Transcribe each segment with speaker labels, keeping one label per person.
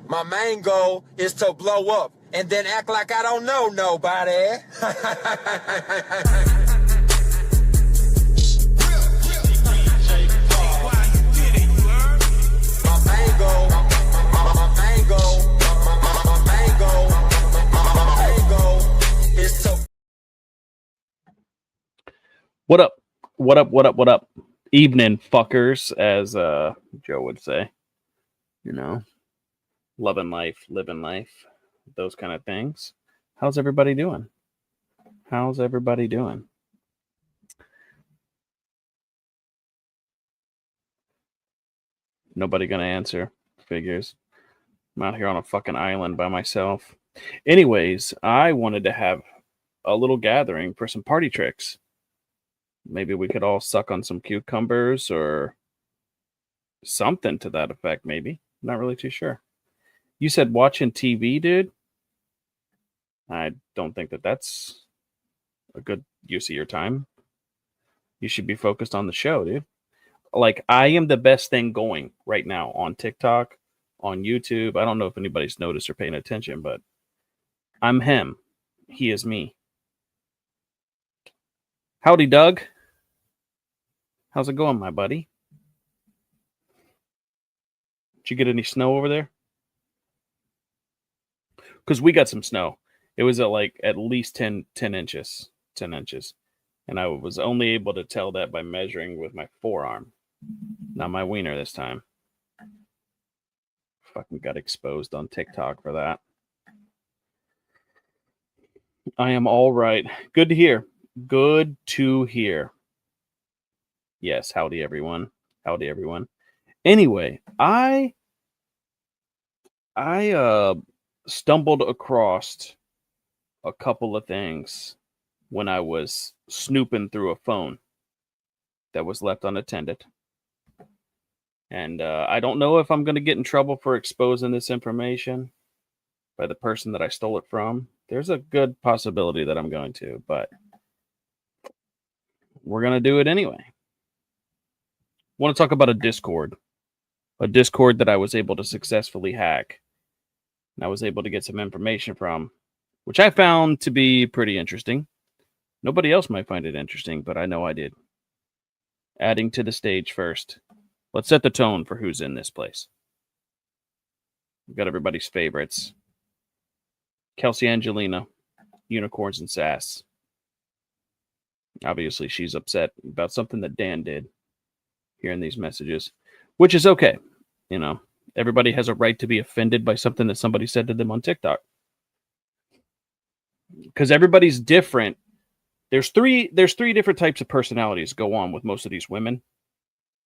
Speaker 1: My main goal is to blow up and then act like I don't know nobody.
Speaker 2: What up? What up? What up? What up? Evening, fuckers, as Joe would say. You know, loving life, living life, those kind of things. How's everybody doing? How's everybody doing? Nobody gonna answer. Figures. I'm out here on a fucking island by myself. Anyways, I wanted to have a little gathering for some party tricks. Maybe we could all suck on some cucumbers or something to that effect, maybe. Not really too sure. You said watching TV, dude? I don't think that that's a good use of your time. You should be focused on the show, dude. Like, I am the best thing going right now on TikTok, on YouTube. I don't know if anybody's noticed or paying attention, but I'm him. He is me. Howdy, Doug. How's it going, my buddy? Did you get any snow over there? Because we got some snow. It was at least 10 inches. 10 inches. And I was only able to tell that by measuring with my forearm. Not my wiener this time. Fucking got exposed on TikTok for that. I am all right. Good to hear. Good to hear. Yes, howdy everyone. Howdy everyone. Anyway, I stumbled across a couple of things when I was snooping through a phone that was left unattended. And I don't know if I'm going to get in trouble for exposing this information by the person that I stole it from. There's a good possibility that I'm going to, but we're going to do it anyway. I want to talk about a Discord that I was able to successfully hack. And I was able to get some information from, which I found to be pretty interesting. Nobody else might find it interesting, but I know I did. Adding to the stage first. Let's set the tone for who's in this place. We've got everybody's favorites. Kelsey Angelina, Unicorns and Sass. Obviously, she's upset about something that Dan did here in these messages, which is okay. You know, everybody has a right to be offended by something that somebody said to them on TikTok. Because everybody's different. There's three different types of personalities go on with most of these women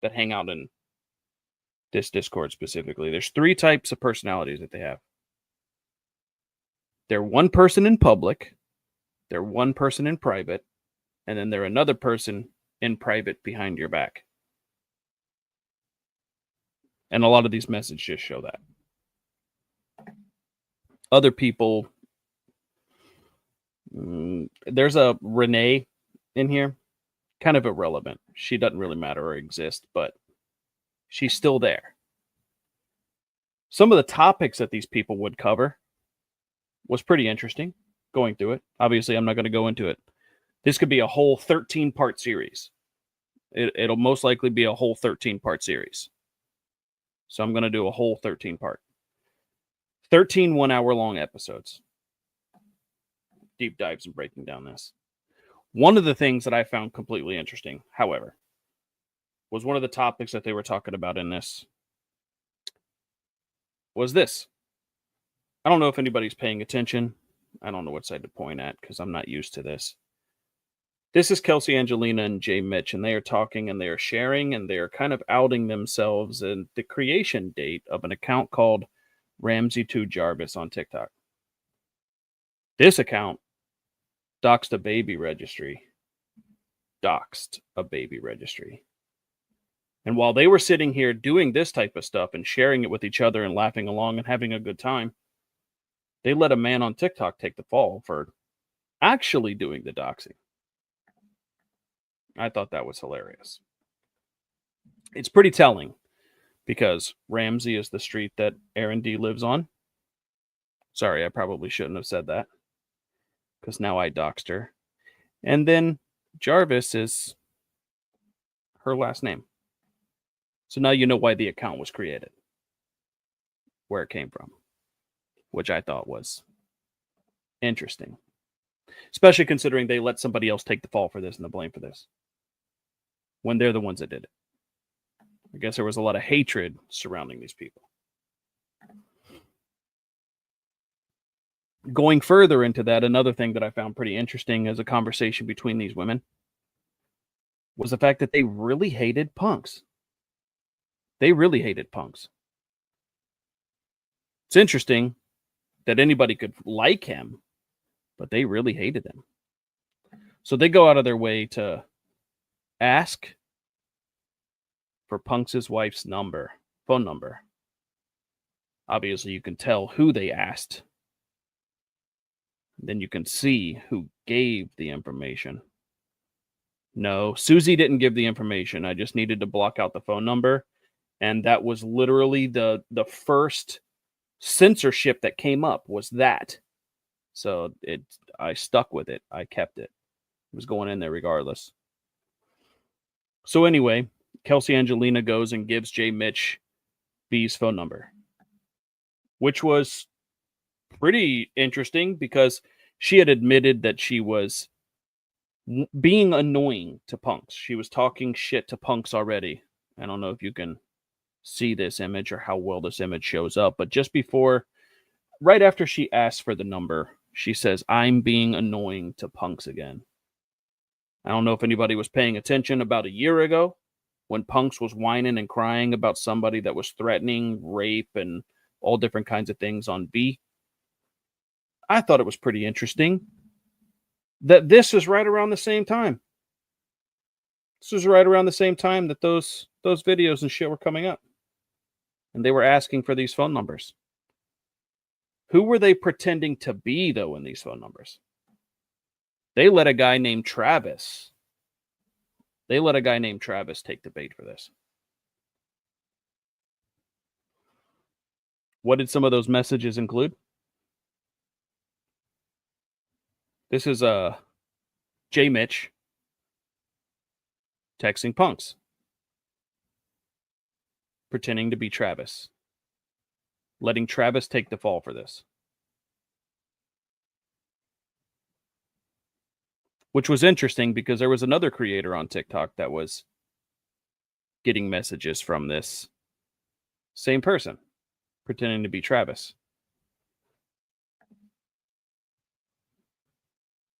Speaker 2: that hang out in this Discord specifically. There's three types of personalities that they have. They're one person in public, they're one person in private, and then they're another person in private behind your back. And a lot of these messages just show that. Other people, there's a Renee in here, kind of irrelevant. She doesn't really matter or exist, but she's still there. Some of the topics that these people would cover was pretty interesting, going through it. Obviously, I'm not going to go into it. This could be a whole 13-part series. It'll most likely be a whole 13-part series. So I'm going to do a whole 13-part. 13 one-hour-long episodes. Deep dives and breaking down this. One of the things that I found completely interesting, however, was one of the topics that they were talking about in this was this. I don't know if anybody's paying attention. I don't know what side to point at because I'm not used to this. This is Kelsey Angelina and Jay Mitch, and they are talking and they are sharing and they are kind of outing themselves and the creation date of an account called Ramsey2 Jarvis on TikTok. This account doxed a baby registry. And while they were sitting here doing this type of stuff and sharing it with each other and laughing along and having a good time, they let a man on TikTok take the fall for actually doing the doxing. I thought that was hilarious. It's pretty telling because Ramsey is the street that Aaron D lives on. Sorry, I probably shouldn't have said that, because now I doxed her. And then Jarvis is her last name. So now you know why the account was created, where it came from, which I thought was interesting. Especially considering they let somebody else take the fall for this and the blame for this, when they're the ones that did it. I guess there was a lot of hatred surrounding these people. Going further into that, another thing that I found pretty interesting as a conversation between these women was the fact that they really hated punks. They really hated punks. It's interesting that anybody could like him, but they really hated him. So they go out of their way to ask for Punk's wife's phone number. Obviously, you can tell who they asked. Then you can see who gave the information. No, Susie didn't give the information. I just needed to block out the phone number. And that was literally the first censorship that came up was that. So I stuck with it. I kept it. It was going in there regardless. So anyway, Kelsey Angelina goes and gives Jay Mitch B's phone number, which was pretty interesting because she had admitted that she was being annoying to punks. She was talking shit to punks already. I don't know if you can see this image or how well this image shows up, but just before, right after she asked for the number, she says, "I'm being annoying to punks again." I don't know if anybody was paying attention about a year ago when punks was whining and crying about somebody that was threatening rape and all different kinds of things on B. I thought it was pretty interesting that this is right around the same time. This was right around the same time that those videos and shit were coming up. And they were asking for these phone numbers. Who were they pretending to be, though, in these phone numbers? They let a guy named Travis. They let a guy named Travis take the bait for this. What did some of those messages include? This is Jay Mitch texting punks, pretending to be Travis, letting Travis take the fall for this. Which was interesting because there was another creator on TikTok that was getting messages from this same person, pretending to be Travis.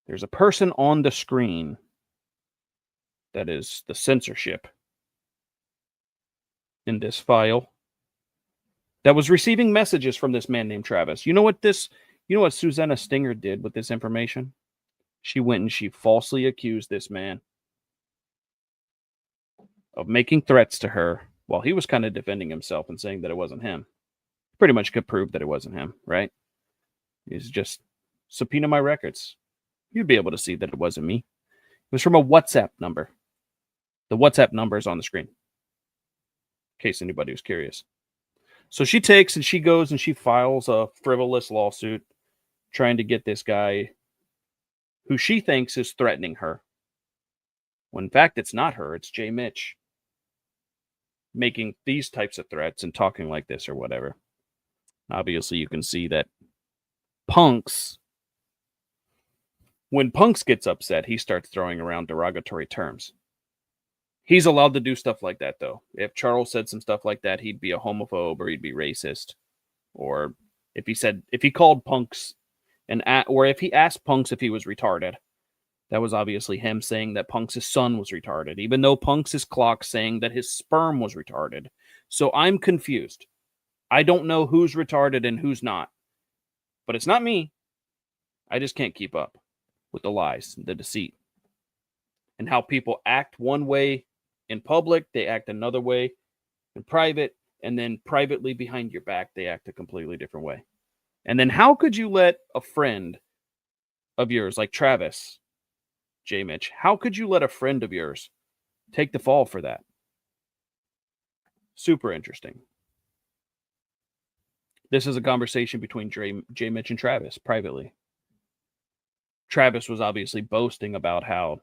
Speaker 2: There's a person on the screen that is the censorship in this file that was receiving messages from this man named Travis. You know what Susanna Stinger did with this information? She went and she falsely accused this man of making threats to her while he was kind of defending himself and saying that it wasn't him. Pretty much could prove that it wasn't him, right? He's just subpoena my records. You'd be able to see that it wasn't me. It was from a WhatsApp number. The WhatsApp number is on the screen, in case anybody was curious. So she takes and she goes and she files a frivolous lawsuit trying to get this guy who she thinks is threatening her. When in fact, it's not her, it's Jay Mitch making these types of threats and talking like this or whatever. Obviously, you can see that when Punks gets upset, he starts throwing around derogatory terms. He's allowed to do stuff like that, though. If Charles said some stuff like that, he'd be a homophobe or he'd be racist. Or if he called Punks or if he asked Punks if he was retarded, that was obviously him saying that Punks' son was retarded, even though Punks' clock saying that his sperm was retarded. So I'm confused. I don't know who's retarded and who's not. But it's not me. I just can't keep up with the lies, the deceit, and how people act one way in public, they act another way in private, and then privately behind your back, they act a completely different way. And then how could you let a friend of yours, like Travis, J. Mitch, how could you let a friend of yours take the fall for that? Super interesting. This is a conversation between J. Mitch and Travis privately. Travis was obviously boasting about how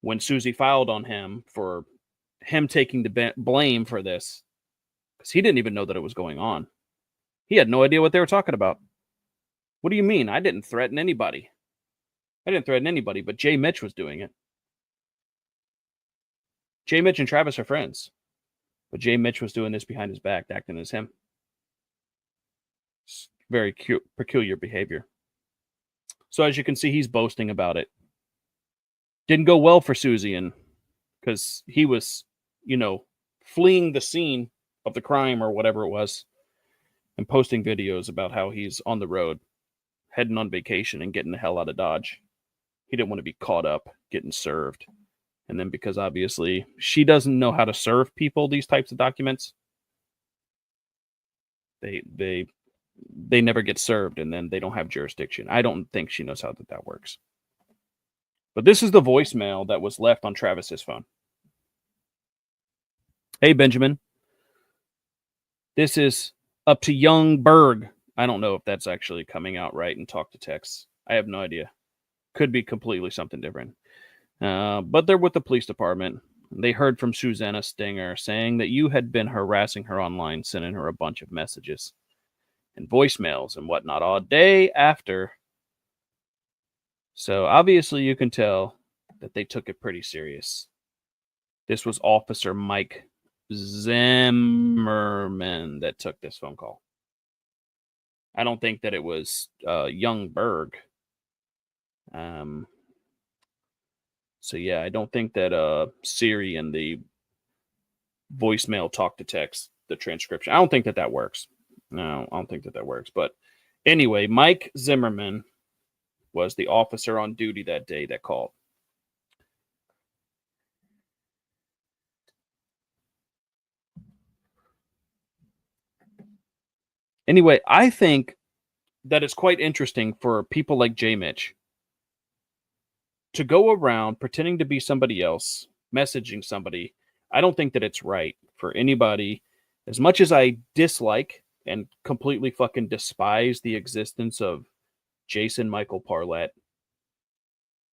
Speaker 2: when Susie filed on him for him taking the blame for this, because he didn't even know that it was going on. He had no idea what they were talking about. What do you mean? I didn't threaten anybody. I didn't threaten anybody, but J. Mitch was doing it. J. Mitch and Travis are friends, but J. Mitch was doing this behind his back, acting as him. It's very peculiar behavior. So as you can see, he's boasting about it. Didn't go well for Susie, and because he was, fleeing the scene of the crime or whatever it was, and posting videos about how he's on the road, heading on vacation and getting the hell out of Dodge. He didn't want to be caught up, getting served. And then because obviously she doesn't know how to serve people these types of documents, they never get served, and then they don't have jurisdiction. I don't think she knows how that works. But this is the voicemail that was left on Travis's phone. Hey, Benjamin. This is up to Young Berg. I don't know if that's actually coming out right in talk to text. I have no idea. Could be completely something different. But they're with the police department. They heard from Susanna Stinger saying that you had been harassing her online, sending her a bunch of messages and voicemails and whatnot all day after. So obviously you can tell that they took it pretty serious. This was Officer Mike Zimmerman that took this phone call. I don't think that it was Young Berg. So yeah, I don't think that Siri and the voicemail talk to text, the transcription, I don't think that works. No, I don't think that works. But anyway, Mike Zimmerman was the officer on duty that day that called. Anyway, I think that it's quite interesting for people like J. Mitch to go around pretending to be somebody else, messaging somebody. I don't think that it's right for anybody. As much as I dislike and completely fucking despise the existence of Jason Michael Parlett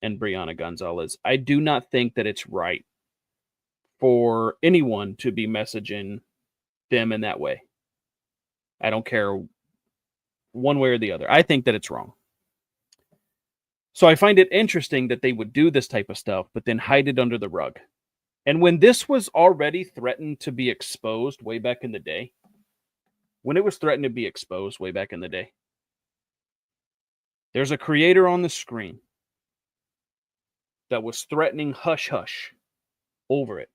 Speaker 2: and Brianna Gonzalez, I do not think that it's right for anyone to be messaging them in that way. I don't care one way or the other. I think that it's wrong. So I find it interesting that they would do this type of stuff, but then hide it under the rug. And when this was already threatened to be exposed way back in the day, there's a creator on the screen that was threatening hush hush over it.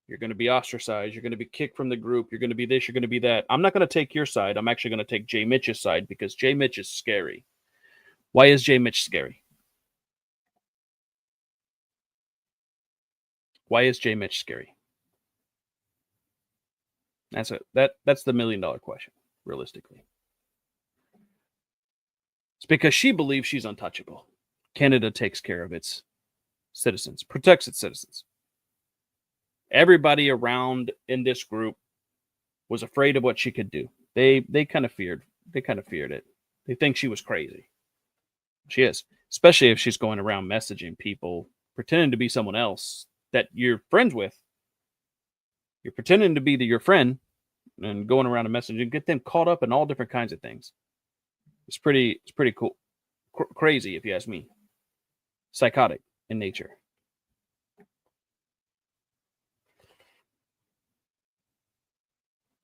Speaker 2: You're going to be ostracized. You're going to be kicked from the group. You're going to be this. You're going to be that. I'm not going to take your side. I'm actually going to take J. Mitch's side because J. Mitch is scary. Why is J. Mitch scary? Why is J. Mitch scary? That's the $1 million question, realistically. It's because she believes she's untouchable. Canada takes care of its citizens, protects its citizens. Everybody around in this group was afraid of what she could do. They kind of feared it. They think she was crazy. She is, especially if she's going around messaging people, pretending to be someone else that you're friends with. You're pretending to be your friend and going around and messaging, get them caught up in all different kinds of things. It's pretty cool. Crazy, if you ask me. Psychotic in nature.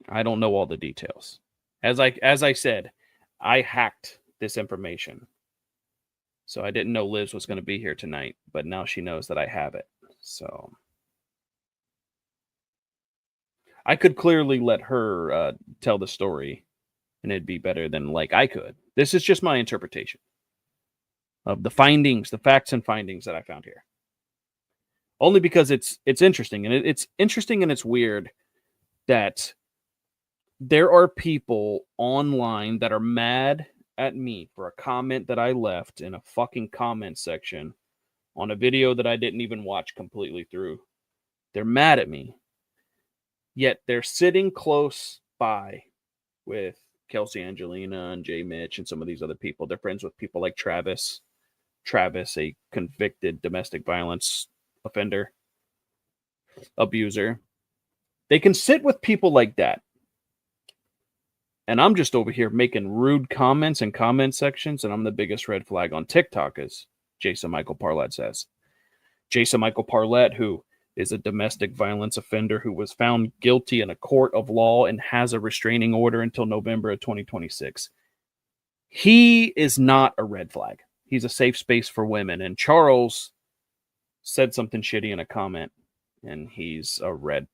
Speaker 2: I don't know all the details. As I said, I hacked this information. So I didn't know Liz was going to be here tonight, but now she knows that I have it. So I could clearly let her tell the story, and it'd be better than like I could. This is just my interpretation of the findings, the facts and findings that I found here. Only because it's interesting, and it's interesting and it's weird that there are people online that are mad at me for a comment that I left in a fucking comment section on a video that I didn't even watch completely through. They're mad at me. Yet they're sitting close by with Kelsey Angelina and Jay Mitch and some of these other people. They're friends with people like Travis. Travis, a convicted domestic violence offender, abuser. They can sit with people like that. And I'm just over here making rude comments in comment sections, and I'm the biggest red flag on TikTok, as Jason Michael Parlett says. Jason Michael Parlett, who is a domestic violence offender who was found guilty in a court of law and has a restraining order until November of 2026. He is not a red flag. He's a safe space for women. And Charles said something shitty in a comment, and he's a red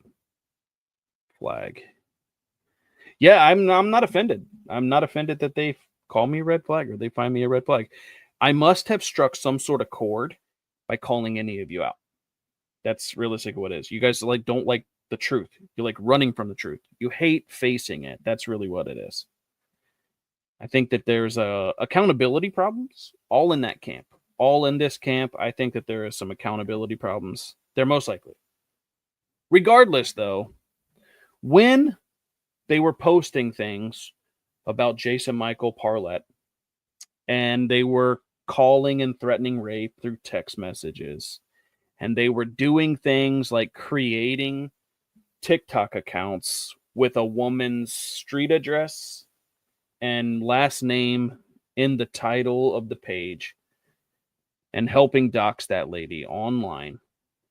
Speaker 2: flag. Yeah, I'm not offended. I'm not offended that they call me a red flag or they find me a red flag. I must have struck some sort of chord by calling any of you out. That's realistically what it is. You guys don't like the truth. You like running from the truth. You hate facing it. That's really what it is. I think that there's accountability problems all in that camp. All in this camp, I think that there is some accountability problems. They're most likely. Regardless, though, when they were posting things about Jason Michael Parlett and they were calling and threatening rape through text messages, and they were doing things like creating TikTok accounts with a woman's street address and last name in the title of the page and helping dox that lady online.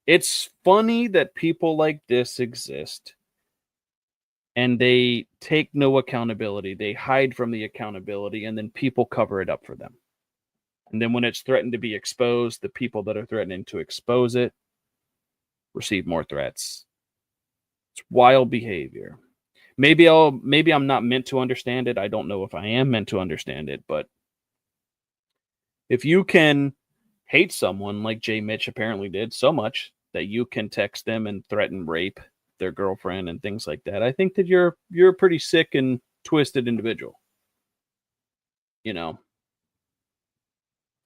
Speaker 2: It's funny that people like this exist and they take no accountability. They hide from the accountability, and then people cover it up for them. And then when it's threatened to be exposed, the people that are threatening to expose it receive more threats. It's wild behavior. Maybe I'm not meant to understand it. I don't know if I am meant to understand it, but if you can hate someone like Jay Mitch apparently did so much that you can text them and threaten rape their girlfriend and things like that, I think that you're a pretty sick and twisted individual. You know,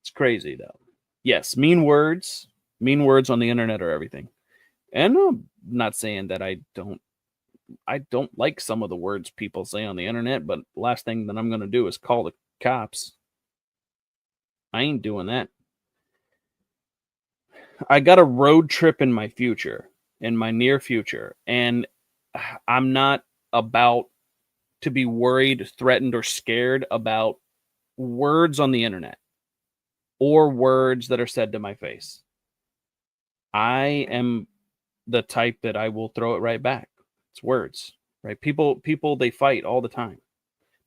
Speaker 2: it's crazy though. Yes, mean words on the internet are everything. And I'm not saying that I don't like some of the words people say on the internet, but last thing that I'm going to do is call the cops. I ain't doing that. I got a road trip in my future, in my near future, and I'm not about to be worried, threatened, or scared about words on the internet or words that are said to my face. I am the type that I will throw it right back. It's words, right? People, they fight all the time.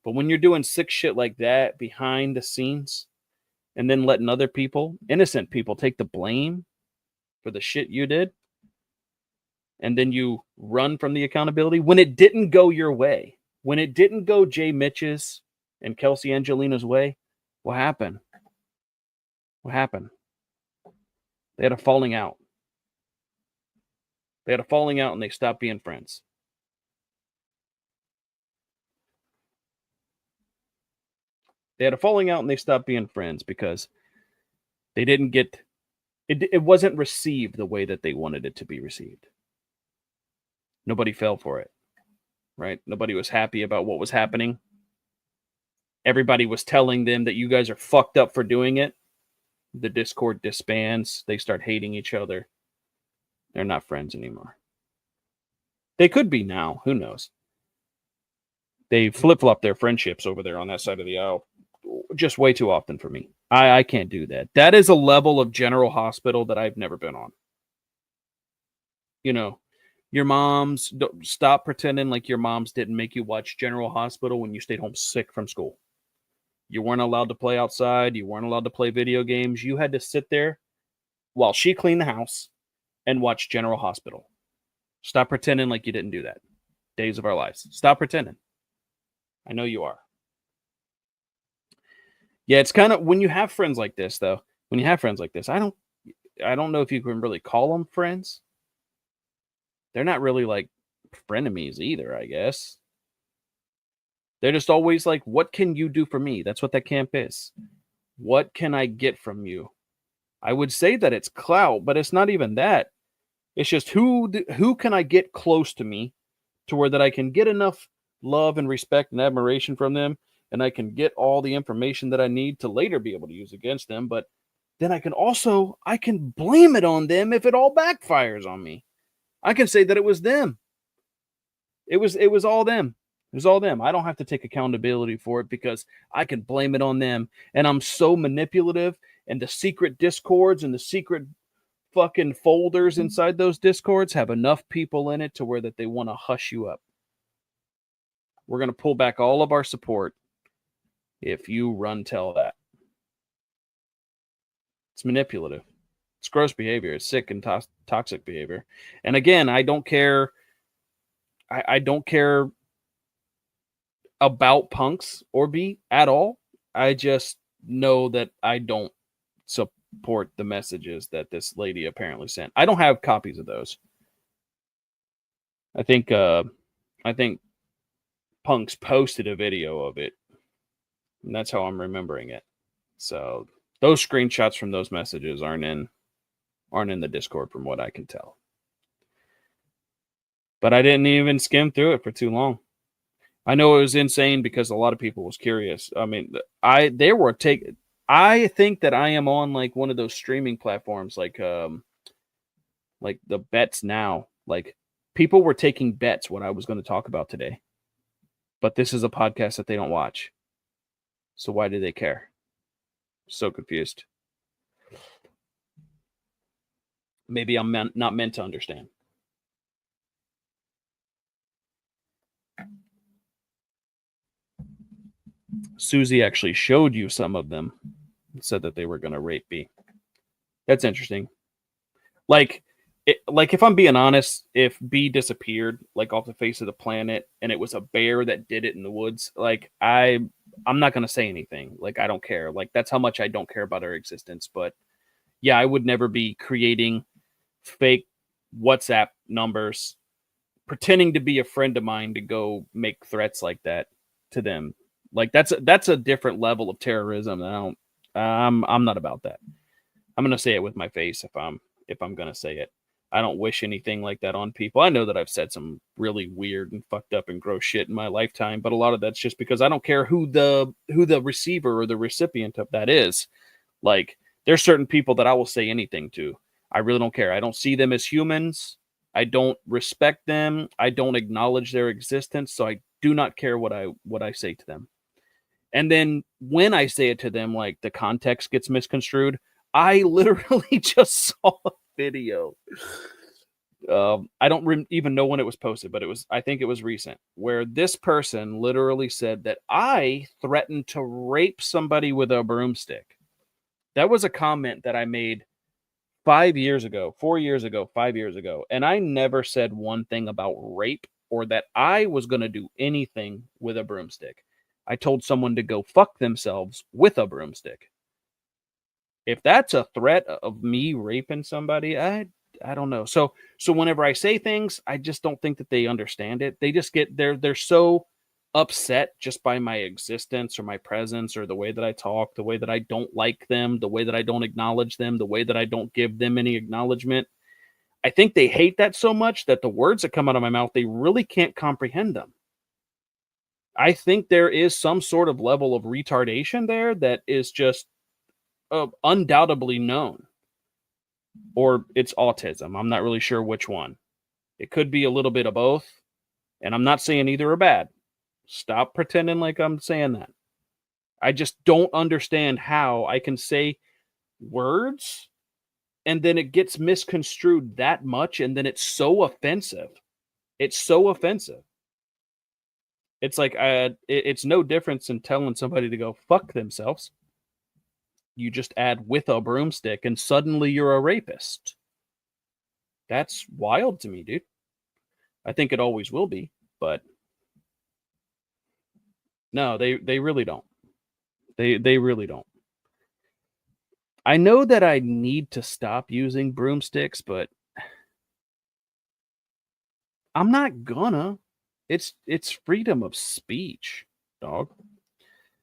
Speaker 2: But when you're doing sick shit like that behind the scenes and then letting other people, innocent people, take the blame for the shit you did, and then you run from the accountability when it didn't go your way, when it didn't go Jay Mitch's and Kelsey Angelina's way, what happened? What happened? They had a falling out. They had a falling out and they stopped being friends. They had a falling out and they stopped being friends because they didn't get it wasn't received the way that they wanted it to be received. Nobody fell for it, right? Nobody was happy about what was happening. Everybody was telling them that you guys are fucked up for doing it. The Discord disbands. They start hating each other. They're not friends anymore. They could be now. Who knows? They flip-flop their friendships over there on that side of the aisle just way too often for me. I can't do that. That is a level of General Hospital that I've never been on. You know, your moms, stop pretending like your moms didn't make you watch General Hospital when you stayed home sick from school. You weren't allowed to play outside. You weren't allowed to play video games. You had to sit there while she cleaned the house and watch General Hospital. Stop pretending like you didn't do that. Days of our lives. Stop pretending. I know you are. Yeah, it's kind of when you have friends like this, though. When you have friends like this, I don't know if you can really call them friends. They're not really like frenemies either, I guess. They're just always like, what can you do for me? That's what that camp is. What can I get from you? I would say that it's clout, but it's not even that. It's just who can I get close to me to where that I can get enough love and respect and admiration from them, and I can get all the information that I need to later be able to use against them. But then I can blame it on them if it all backfires on me. I can say that it was them. It was all them. It was all them. I don't have to take accountability for it because I can blame it on them. And I'm so manipulative, and the secret discords and the secret fucking folders inside those discords have enough people in it to where that they want to hush you up. We're going to pull back all of our support if you run tell that. It's manipulative. It's gross behavior. It's sick and toxic behavior. And again, I don't care. I don't care about punks or B at all. I just know that I don't support the messages that this lady apparently sent. I don't have copies of those. I think punks posted a video of it, and that's how I'm remembering it. So those screenshots from those messages aren't in the Discord from what I can tell. But I didn't even skim through it for too long. I know it was insane because a lot of people was curious. I mean, I think that I am on like one of those streaming platforms like the Bets Now. Like people were taking bets what I was going to talk about today. But this is a podcast that they don't watch. So why do they care? So confused. Maybe I'm not meant to understand. Susie actually showed you some of them and said that they were going to rape B. That's interesting. Like if I'm being honest, if B disappeared like off the face of the planet and it was a bear that did it in the woods, like I'm not going to say anything. Like I don't care. Like that's how much I don't care about her existence. But yeah, I would never be creating fake WhatsApp numbers, pretending to be a friend of mine to go make threats like that to them. Like that's a different level of terrorism. I'm not about that. I'm gonna say it with my face if I'm gonna say it. I don't wish anything like that on people. I know that I've said some really weird and fucked up and gross shit in my lifetime, but a lot of that's just because I don't care who the receiver or the recipient of that is. Like there's certain people that I will say anything to. I really don't care. I don't see them as humans. I don't respect them. I don't acknowledge their existence. So I do not care what I say to them. And then when I say it to them, like the context gets misconstrued. I literally just saw a video. I don't even know when it was posted, but I think it was recent, where this person literally said that I threatened to rape somebody with a broomstick. That was a comment that I made 5 years ago, 4 years ago, 5 years ago. And I never said one thing about rape or that I was going to do anything with a broomstick. I told someone to go fuck themselves with a broomstick. If that's a threat of me raping somebody, I don't know. So whenever I say things, I just don't think that they understand it. They just they're so upset just by my existence or my presence or the way that I talk, the way that I don't like them, the way that I don't acknowledge them, the way that I don't give them any acknowledgement. I think they hate that so much that the words that come out of my mouth, they really can't comprehend them. I think there is some sort of level of retardation there that is just undoubtedly known. Or it's autism. I'm not really sure which one. It could be a little bit of both. And I'm not saying either are bad. Stop pretending like I'm saying that. I just don't understand how I can say words and then it gets misconstrued that much and then it's so offensive. It's so offensive. It's like it's no difference in telling somebody to go fuck themselves. You just add with a broomstick and suddenly you're a rapist. That's wild to me, dude. I think it always will be, but no, they really don't. They really don't. I know that I need to stop using broomsticks, but I'm not gonna. It's freedom of speech, dog.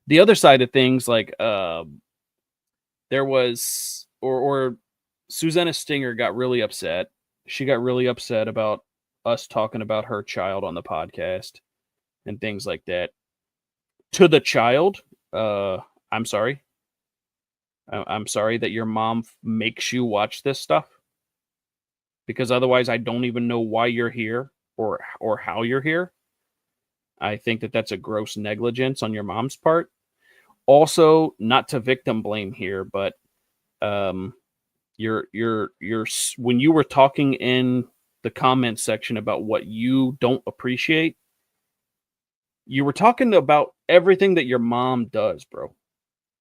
Speaker 2: The other side of things, like there was or Susanna Stinger got really upset. She got really upset about us talking about her child on the podcast. and things like that. To the child, I'm sorry. I'm sorry that your mom makes you watch this stuff, because otherwise I don't even know why you're here or how you're here. I think that that's a gross negligence on your mom's part. Also, not to victim blame here, but you're when you were talking in the comment section about what you don't appreciate, you were talking about everything that your mom does, bro.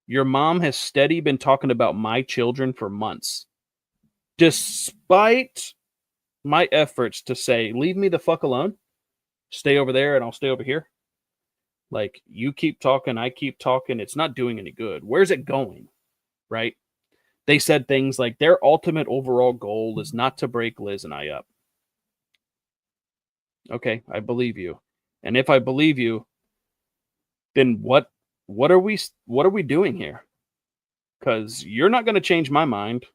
Speaker 2: Your mom has steady been talking about my children for months, despite my efforts to say, leave me the fuck alone, stay over there and I'll stay over here. Like, you keep talking, I keep talking, it's not doing any good. Where's it going? Right? They said things like their ultimate overall goal is not to break Liz and I up. Okay, I believe you. And if I believe you, then what are we doing here? Because you're not going to change my mind.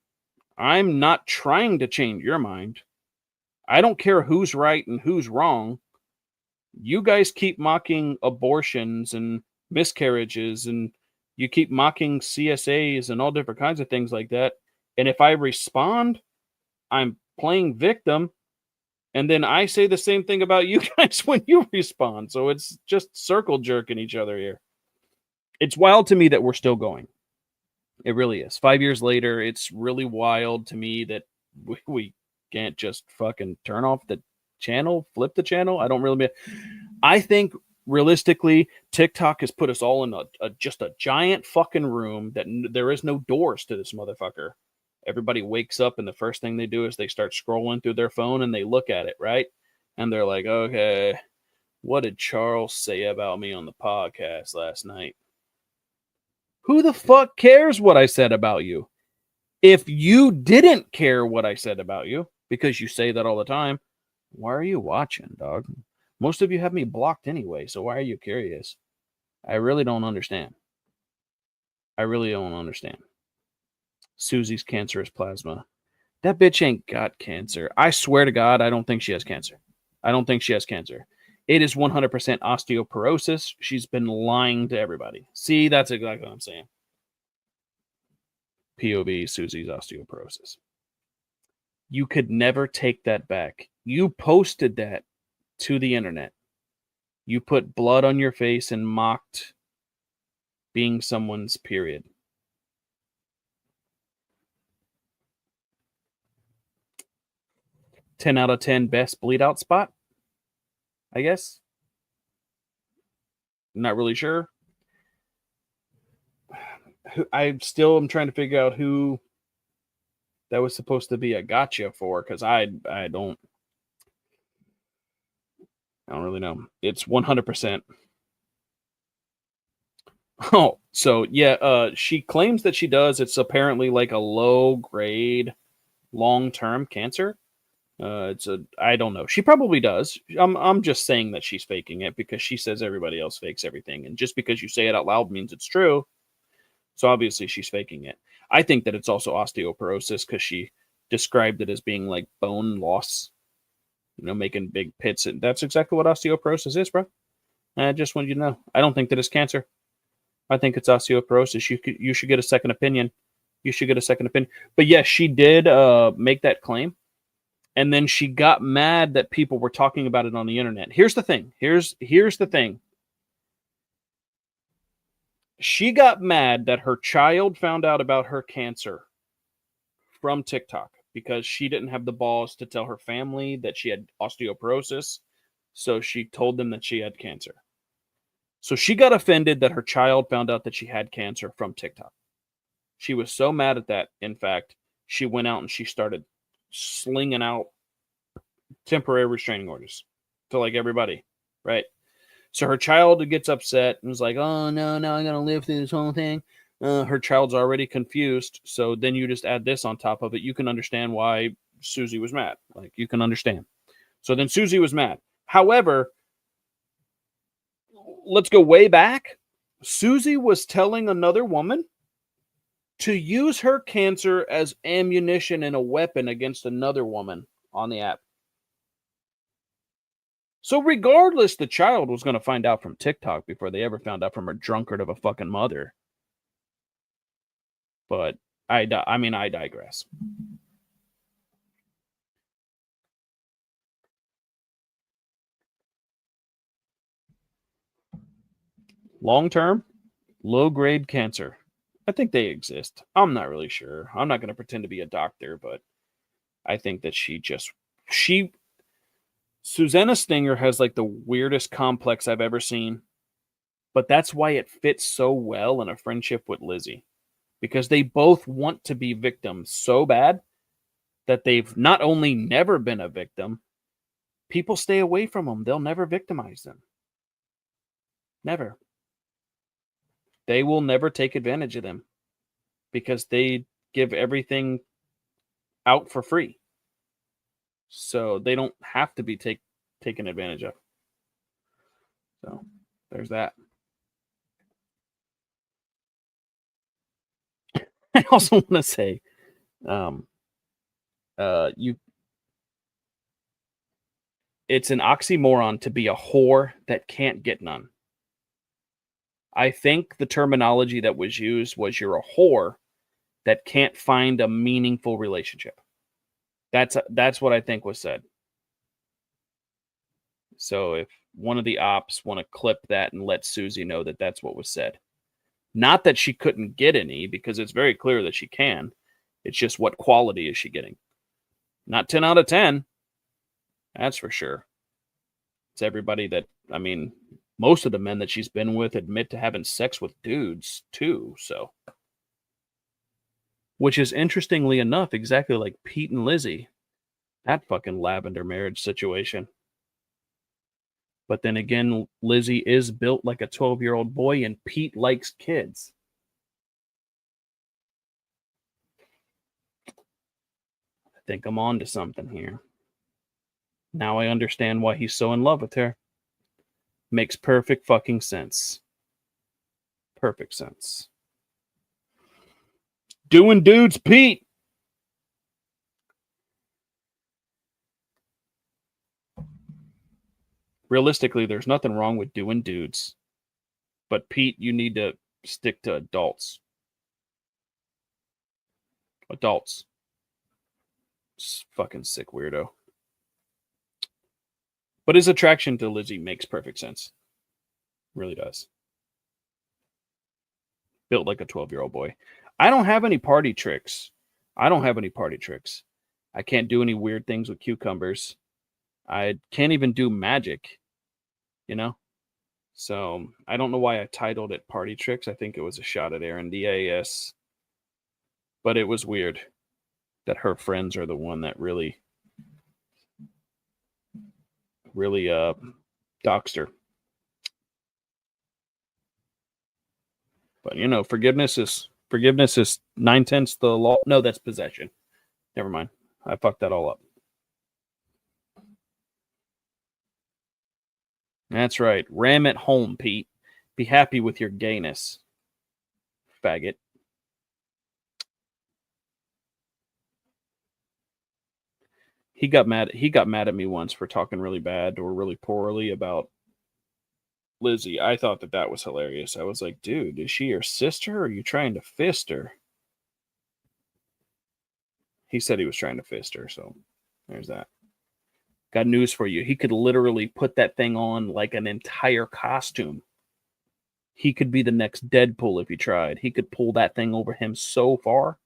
Speaker 2: I'm not trying to change your mind. I don't care who's right and who's wrong. You guys keep mocking abortions and miscarriages, and you keep mocking CSAs and all different kinds of things like that. And if I respond, I'm playing victim. And then I say the same thing about you guys when you respond. So it's just circle jerking each other here. It's wild to me that we're still going. It really is. 5 years later, it's really wild to me that we can't just fucking turn off the channel, flip the channel. I think realistically, TikTok has put us all in just a giant fucking room that there is no doors to this motherfucker. Everybody wakes up and the first thing they do is they start scrolling through their phone and they look at it, right? And they're like, okay, what did Charles say about me on the podcast last night? Who the fuck cares what I said about you? If you didn't care what I said about you, because you say that all the time, why are you watching, dog? Most of you have me blocked anyway, so why are you curious? I really don't understand. I really don't understand. Susie's cancerous plasma. That bitch ain't got cancer. I swear to God, I don't think she has cancer. I don't think she has cancer. It is 100% osteoporosis. She's been lying to everybody. See, that's exactly what I'm saying. POV, Susie's osteoporosis. You could never take that back. You posted that to the internet. You put blood on your face and mocked being someone's period. $10 out of 10 best bleed out spot, I guess. I'm not really sure. I still am trying to figure out who that was supposed to be a gotcha for, because I don't really know. It's 100%. Oh, so yeah, she claims that she does. It's apparently like a low grade, long term cancer. I don't know. She probably does. I'm just saying that she's faking it because she says everybody else fakes everything, and just because you say it out loud means it's true. So obviously she's faking it. I think that it's also osteoporosis because she described it as being like bone loss, making big pits, and that's exactly what osteoporosis is, bro. I just want you to know. I don't think that it's cancer. I think it's osteoporosis. You should get a second opinion. You should get a second opinion. But yes, she did make that claim. And then she got mad that people were talking about it on the internet. Here's the thing. Here's the thing. She got mad that her child found out about her cancer from TikTok because she didn't have the balls to tell her family that she had osteoporosis. So she told them that she had cancer. So she got offended that her child found out that she had cancer from TikTok. She was so mad at that. In fact, she went out and she started slinging out temporary restraining orders to like everybody, right? So her child gets upset and was like, oh, no, now I'm going to live through this whole thing. Her child's already confused. So then you just add this on top of it. You can understand why Susie was mad. Like, you can understand. So then Susie was mad. However, let's go way back. Susie was telling another woman to use her cancer as ammunition and a weapon against another woman on the app. So regardless, the child was going to find out from TikTok before they ever found out from her drunkard of a fucking mother. But I digress. Long-term, low-grade cancer. I think they exist. I'm not really sure. I'm not going to pretend to be a doctor, but I think that Susanna Stinger has like the weirdest complex I've ever seen, but that's why it fits so well in a friendship with Lizzie, because they both want to be victims so bad that they've not only never been a victim, people stay away from them. They'll never victimize them. Never. They will never take advantage of them because they give everything out for free. So they don't have to be taken advantage of. So there's that. I also want to say, it's an oxymoron to be a whore that can't get none. I think the terminology that was used was you're a whore that can't find a meaningful relationship. That's what I think was said. So if one of the ops want to clip that and let Susie know that that's what was said. Not that she couldn't get any, because it's very clear that she can. It's just what quality is she getting? Not 10 out of 10. That's for sure. It's everybody that, I mean, most of the men that she's been with admit to having sex with dudes too, so. Which is interestingly enough, exactly like Pete and Lizzie. That fucking lavender marriage situation. But then again, Lizzie is built like a 12-year-old boy and Pete likes kids. I think I'm on to something here. Now I understand why he's so in love with her. Makes perfect fucking sense. Perfect sense. Doing dudes, Pete. Realistically, there's nothing wrong with doing dudes. But Pete, you need to stick to adults. Adults. Fucking sick weirdo. But his attraction to Lizzie makes perfect sense. Really does. Built like a 12-year-old boy. I don't have any party tricks. I can't do any weird things with cucumbers. I can't even do magic. You know? So I don't know why I titled it Party Tricks. I think it was a shot at Aaron DAS. But it was weird that her friends are the one that really doxed her. But you know, forgiveness is 9/10 the law. No, that's possession. Never mind. I fucked that all up. That's right. Ram it home, Pete. Be happy with your gayness. Faggot. He got mad at me once for talking really bad or really poorly about Lizzie. I thought that was hilarious. I was like, dude, is she your sister or are you trying to fist her? He said he was trying to fist her, so there's that. Got news for you. He could literally put that thing on like an entire costume. He could be the next Deadpool if he tried. He could pull that thing over him so far.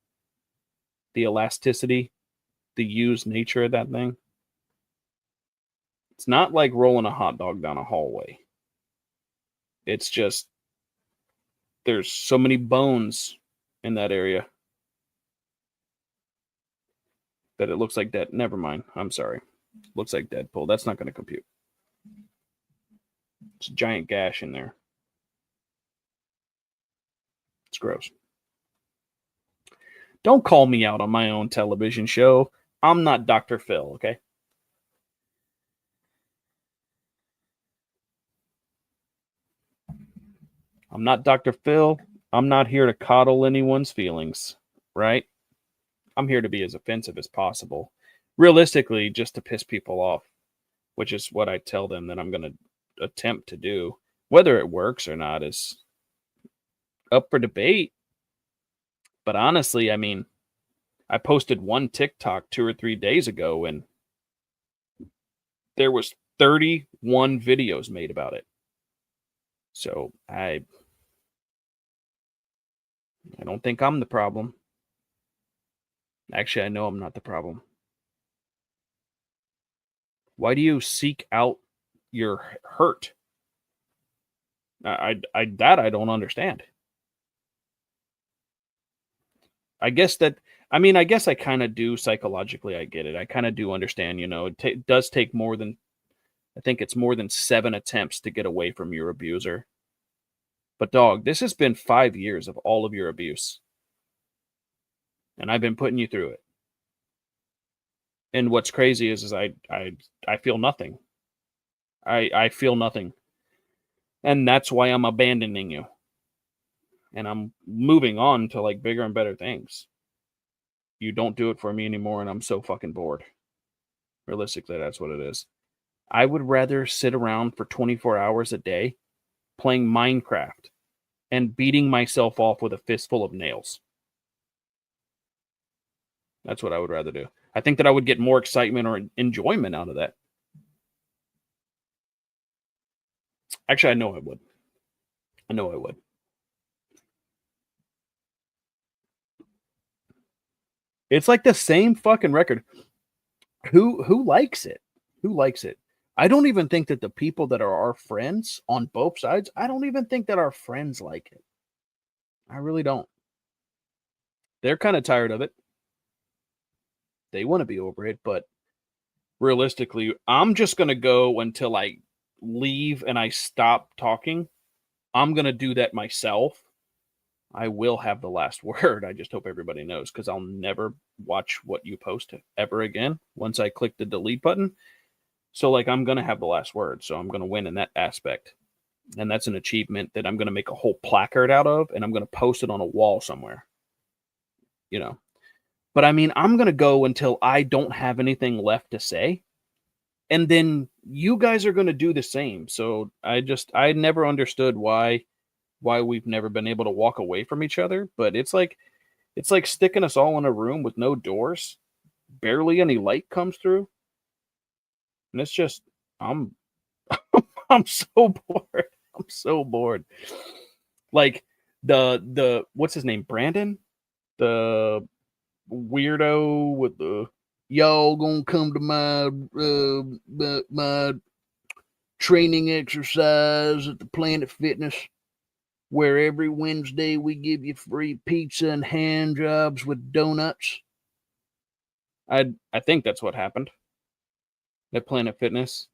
Speaker 2: The elasticity, the used nature of that thing. It's not like rolling a hot dog down a hallway. It's just there's so many bones in that area that it looks like that. Never mind. I'm sorry. Looks like Deadpool. That's not going to compute. It's a giant gash in there. It's gross. Don't call me out on my own television show. I'm not Dr. Phil, okay? I'm not Dr. Phil. I'm not here to coddle anyone's feelings, right? I'm here to be as offensive as possible. Realistically, just to piss people off. which is what I tell them that I'm going to attempt to do. Whether it works or not is up for debate. But honestly, I mean, I posted one TikTok 2 or 3 days ago and there was 31 videos made about it. So I don't think I'm the problem. Actually, I know I'm not the problem. Why do you seek out your hurt? I don't understand. I guess I kind of do psychologically. I get it. I kind of do understand, it does take more than, I think it's more than 7 attempts to get away from your abuser. But dog, this has been 5 years of all of your abuse. And I've been putting you through it. And what's crazy is I feel nothing. I feel nothing. And that's why I'm abandoning you. And I'm moving on to like bigger and better things. You don't do it for me anymore, and I'm so fucking bored. Realistically, that's what it is. I would rather sit around for 24 hours a day playing Minecraft and beating myself off with a fistful of nails. That's what I would rather do. I think that I would get more excitement or enjoyment out of that. Actually, I know I would. It's like the same fucking record. Who likes it? Who likes it? I don't even think that the people that are our friends on both sides, I don't even think that our friends like it. I really don't. They're kind of tired of it. They want to be over it, but realistically, I'm just going to go until I leave and I stop talking. I'm going to do that myself. I will have the last word. I just hope everybody knows, because I'll never watch what you post ever again once I click the delete button. So, like, I'm going to have the last word. So I'm going to win in that aspect. And that's an achievement that I'm going to make a whole placard out of, and I'm going to post it on a wall somewhere. But I mean, I'm going to go until I don't have anything left to say. And then you guys are going to do the same. So I never understood why we've never been able to walk away from each other. But it's like sticking us all in a room with no doors, barely any light comes through. And it's just, I'm so bored. I'm so bored. Like the what's his name? Brandon? The weirdo with the y'all gonna come to my training exercise at the Planet Fitness, where every Wednesday we give you free pizza and hand jobs with donuts. I think that's what happened at Planet Fitness.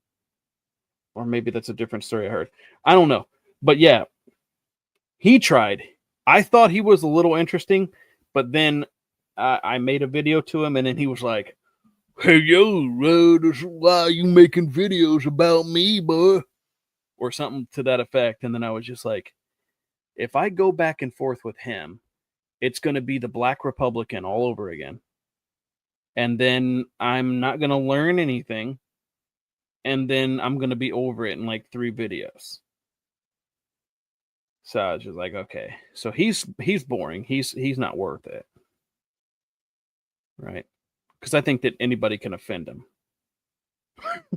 Speaker 2: Or maybe that's a different story I heard. I don't know. But yeah, he tried. I thought he was a little interesting, but then I made a video to him, and then he was like, "Hey, yo, this is why you making videos about me, boy?" Or something to that effect. And then I was just like, if I go back and forth with him, it's going to be the Black Republican all over again. And then I'm not going to learn anything. And then I'm going to be over it in like 3 videos. So I was just like, okay. So he's boring. He's not worth it. Right? Because I think that anybody can offend him.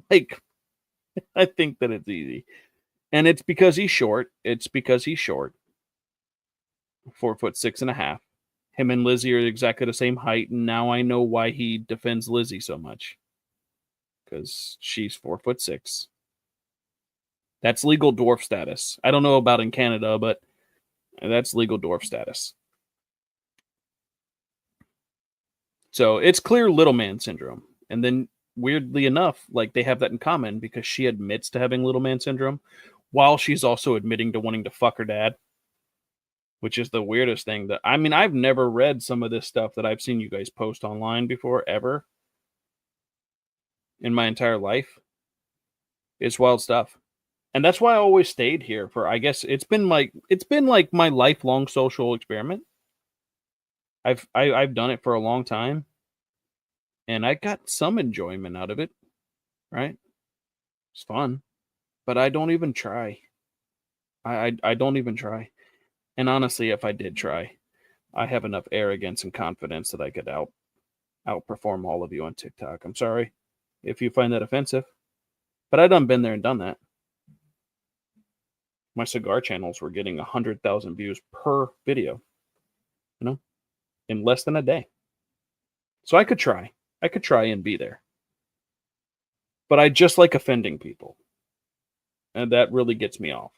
Speaker 2: Like, I think that it's easy. And it's because he's short. 4'6.5". Him and Lizzie are exactly the same height, and now I know why he defends Lizzie so much. Because she's 4'6". That's legal dwarf status. I don't know about in Canada, but that's legal dwarf status. So it's clear little man syndrome. And then weirdly enough, like they have that in common because she admits to having little man syndrome while she's also admitting to wanting to fuck her dad, which is the weirdest thing. That I mean, I've never read some of this stuff that I've seen you guys post online before, ever, in my entire life. It's wild stuff. And that's why I always stayed here for, I guess it's been like my lifelong social experiment. I've done it for a long time, and I got some enjoyment out of it, right? It's fun, but I don't even try. I don't even try. And honestly, if I did try, I have enough arrogance and confidence that I could outperform all of you on TikTok. I'm sorry if you find that offensive, but I done been there and done that. My cigar channels were getting 100,000 views per video, in less than a day. So I could try. I could try and be there. But I just like offending people. And that really gets me off.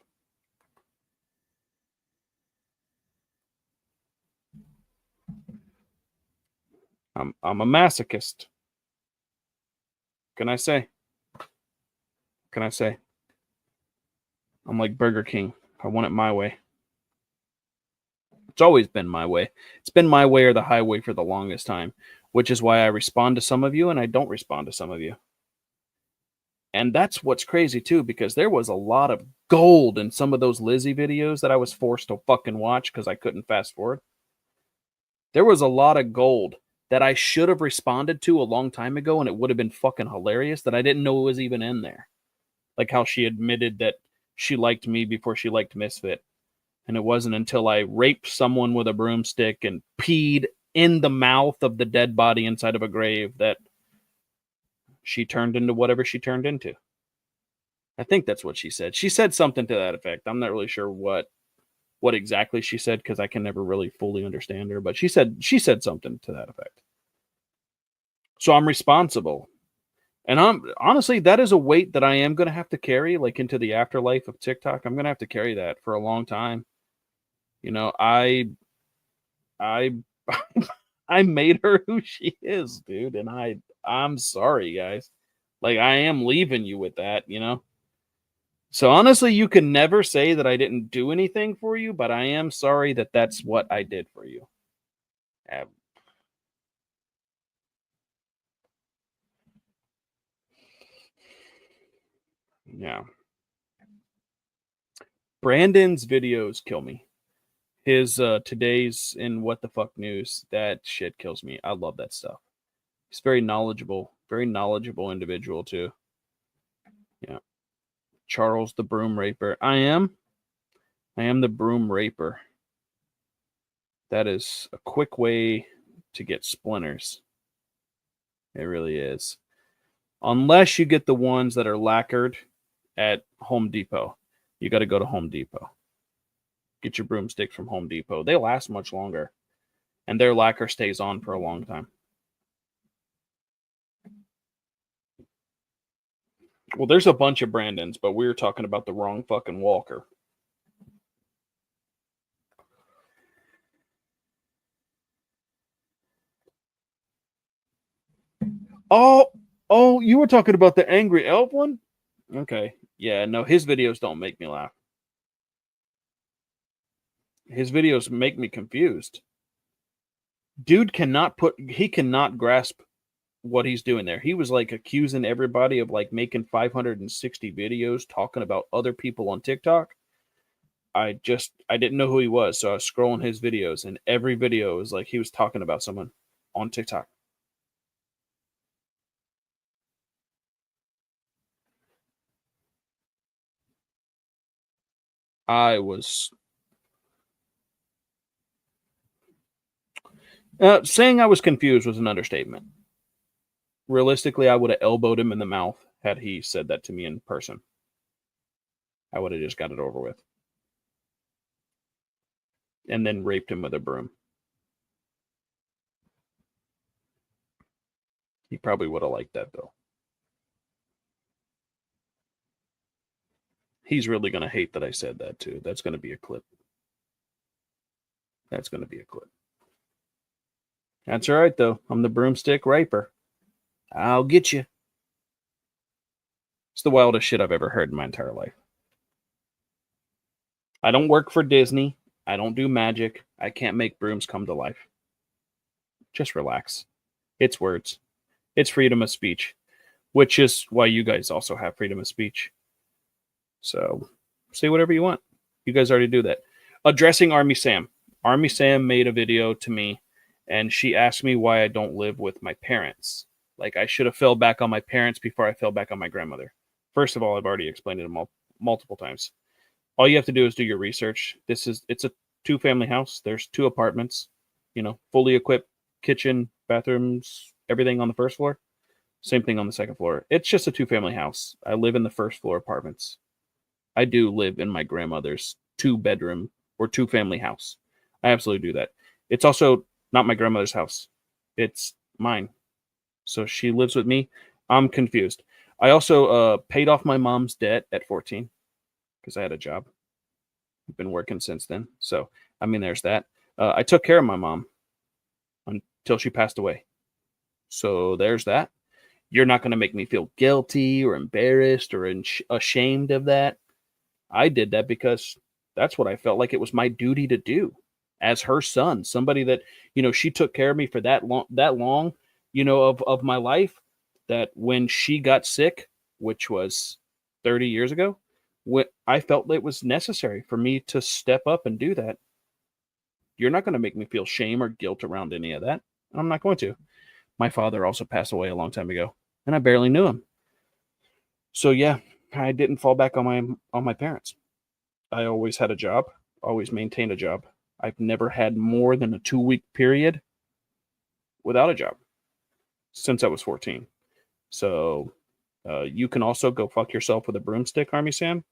Speaker 2: I'm a masochist. Can I say? I'm like Burger King. I want it my way. It's always been my way. It's been my way or the highway for the longest time, which is why I respond to some of you and I don't respond to some of you. And that's what's crazy too, because there was a lot of gold in some of those Lizzie videos that I was forced to fucking watch because I couldn't fast forward. There was a lot of gold that I should have responded to a long time ago, and it would have been fucking hilarious that I didn't know it was even in there. Like how she admitted that she liked me before she liked Misfit. And it wasn't until I raped someone with a broomstick and peed in the mouth of the dead body inside of a grave that she turned into whatever she turned into. I think that's what she said. She said something to that effect. I'm not really sure what exactly she said because I can never really fully understand her, but she said something to that effect. So I'm responsible. And I'm honestly, that is a weight that I am going to have to carry like into the afterlife of TikTok. I'm going to have to carry that for a long time. I I made her who she is, dude, and I'm sorry, guys. Like I am leaving you with that, So honestly, you can never say that I didn't do anything for you, but I am sorry that that's what I did for you. Yeah. Brandon's videos kill me. His today's in What the Fuck News, that shit kills me. I love that stuff. He's very knowledgeable individual too. Yeah. Charles the Broom Raper. I am the Broom Raper. That is a quick way to get splinters. It really is. Unless you get the ones that are lacquered at Home Depot. You got to go to Home Depot. Get your broomsticks from Home Depot. They last much longer. And their lacquer stays on for a long time. Well, there's a bunch of Brandons, but we were talking about the wrong fucking Walker. Oh, you were talking about the Angry Elf one? Okay. Yeah, no, his videos don't make me laugh. His videos make me confused. Dude cannot grasp what he's doing there. He was like accusing everybody of like making 560 videos talking about other people on TikTok. I didn't know who he was, so I was scrolling his videos, and every video was like he was talking about someone on TikTok. I was saying I was confused was an understatement. Realistically, I would have elbowed him in the mouth had he said that to me in person. I would have just got it over with. And then raped him with a broom. He probably would have liked that, though. He's really going to hate that I said that, too. That's going to be a clip. That's all right, though. I'm the broomstick raper. I'll get you. It's the wildest shit I've ever heard in my entire life. I don't work for Disney. I don't do magic. I can't make brooms come to life. Just relax. It's words. It's freedom of speech, which is why you guys also have freedom of speech. So say whatever you want. You guys already do that. Addressing Army Sam. Army Sam made a video to me, and she asked me why I don't live with my parents. Like I should have fell back on my parents before I fell back on my grandmother. First of all, I've already explained it multiple times. All you have to do is do your research. It's a 2-family house. There's 2 apartments, fully equipped kitchen, bathrooms, everything on the first floor. Same thing on the second floor. It's just a 2-family house. I live in the first floor apartments. I do live in my grandmother's 2-bedroom or 2-family house. I absolutely do that. It's also not my grandmother's house. It's mine. So she lives with me. I'm confused. I also paid off my mom's debt at 14 because I had a job. I've been working since then. So, there's that. I took care of my mom until she passed away. So there's that. You're not going to make me feel guilty or embarrassed or ashamed of that. I did that because that's what I felt like it was my duty to do as her son, somebody that, she took care of me for that long, of my life, that when she got sick, which was 30 years ago, I felt it was necessary for me to step up and do that. You're not going to make me feel shame or guilt around any of that. I'm not going to. My father also passed away a long time ago, and I barely knew him. So yeah, I didn't fall back on my parents. I always had a job, always maintained a job. I've never had more than a 2-week period without a job since I was 14. So you can also go fuck yourself with a broomstick, Army Sam.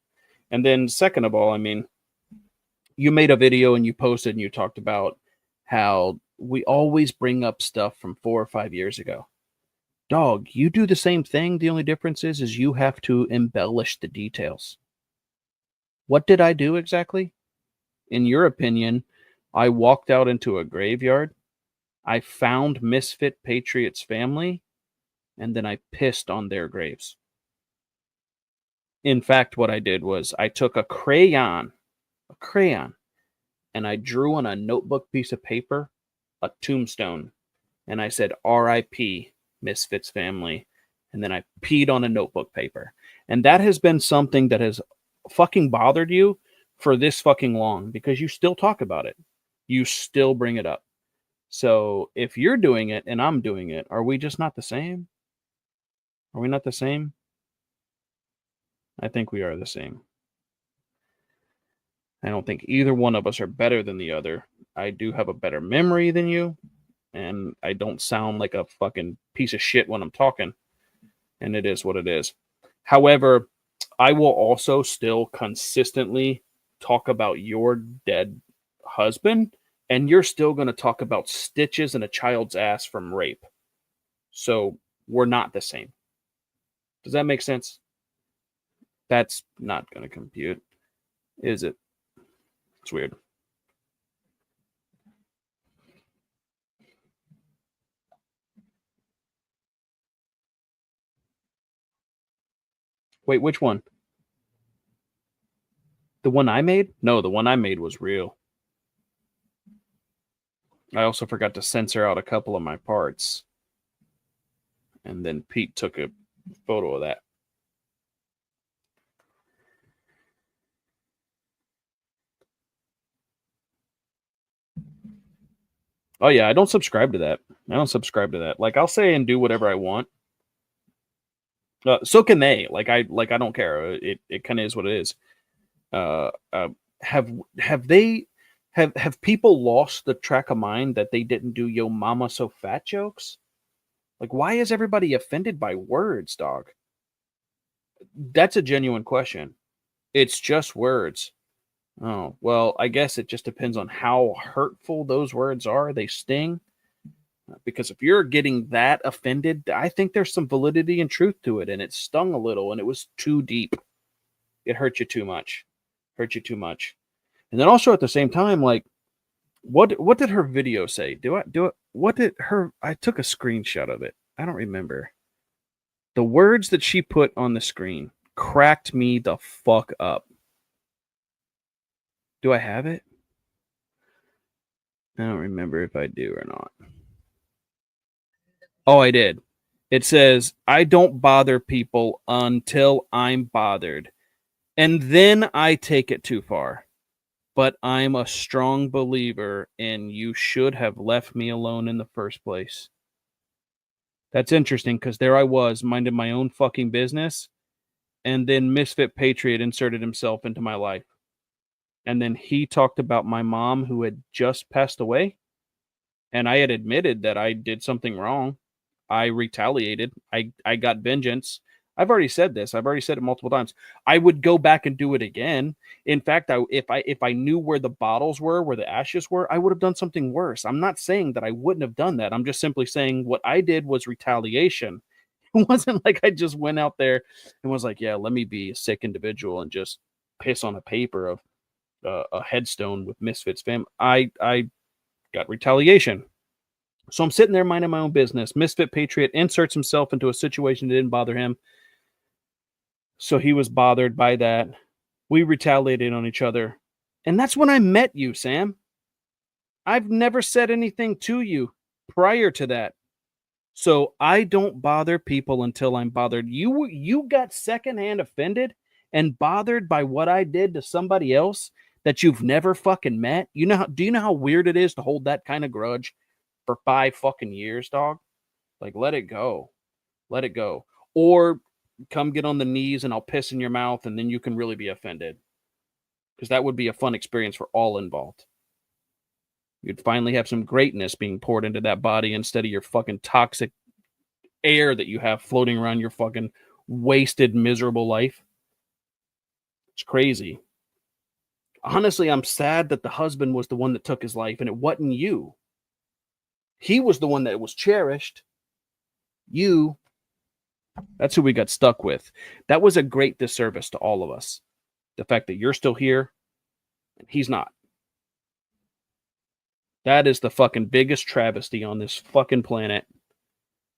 Speaker 2: And then second of all, you made a video and you posted and you talked about how we always bring up stuff from 4 or 5 years ago. Dog, you do the same thing. The only difference is you have to embellish the details. What did I do exactly? In your opinion, I walked out into a graveyard. I found Misfit Patriots family, and then I pissed on their graves. In fact, what I did was I took a crayon, and I drew on a notebook piece of paper a tombstone, and I said R.I.P. Misfits family, and then I peed on a notebook paper. And that has been something that has fucking bothered you for this fucking long, because you still talk about it. You still bring it up. So if you're doing it and I'm doing it, are we just not the same? Are we not the same? I think we are the same. I don't think either one of us are better than the other. I do have a better memory than you, and I don't sound like a fucking piece of shit when I'm talking, and it is what it is. However, I will also still consistently talk about your dead husband, and you're still going to talk about stitches in a child's ass from rape. So we're not the same. Does that make sense? That's not going to compute, is it? It's weird. Wait, which one? The one I made? No, the one I made was real. I also forgot to censor out a couple of my parts. And then Pete took a photo of that. Oh yeah, I don't subscribe to that. Like, I'll say and do whatever I want. So can they. Like I don't care. It kind of is what it is. Have people lost the track of mind that they didn't do "Yo Mama So Fat" jokes? Like, why is everybody offended by words, dog? That's a genuine question. It's just words. Oh, well, I guess it just depends on how hurtful those words are. They sting. Because if you're getting that offended, I think there's some validity and truth to it. And it stung a little and it was too deep. It hurt you too much. And then also at the same time, like, what did her video say? I took a screenshot of it. I don't remember. The words that she put on the screen cracked me the fuck up. Do I have it? I don't remember if I do or not. Oh, I did. It says, I don't bother people until I'm bothered. And then I take it too far. But I'm a strong believer in you should have left me alone in the first place. That's interesting because there I was, minding my own fucking business. And then Misfit Patriot inserted himself into my life. And then he talked about my mom who had just passed away. And I had admitted that I did something wrong. I retaliated. I got vengeance. I've already said this. I've already said it multiple times. I would go back and do it again. In fact, if I knew where the bottles were, where the ashes were, I would have done something worse. I'm not saying that I wouldn't have done that. I'm just simply saying what I did was retaliation. It wasn't like I just went out there and was like, yeah, let me be a sick individual and just piss on a paper of a headstone with Misfits fam. I got retaliation. So I'm sitting there minding my own business. Misfit Patriot inserts himself into a situation that didn't bother him. So he was bothered by that. We retaliated on each other. And that's when I met you, Sam. I've never said anything to you prior to that. So I don't bother people until I'm bothered. You got secondhand offended and bothered by what I did to somebody else that you've never fucking met. Do you know how weird it is to hold that kind of grudge for 5 fucking years, dog? Like, let it go. Let it go. Or come get on the knees and I'll piss in your mouth and then you can really be offended. Because that would be a fun experience for all involved. You'd finally have some greatness being poured into that body instead of your fucking toxic air that you have floating around your fucking wasted, miserable life. It's crazy. Honestly, I'm sad that the husband was the one that took his life and it wasn't you. He was the one that was cherished. You, that's who we got stuck with. That was a great disservice to all of us. The fact that you're still here and he's not. That is the fucking biggest travesty on this fucking planet.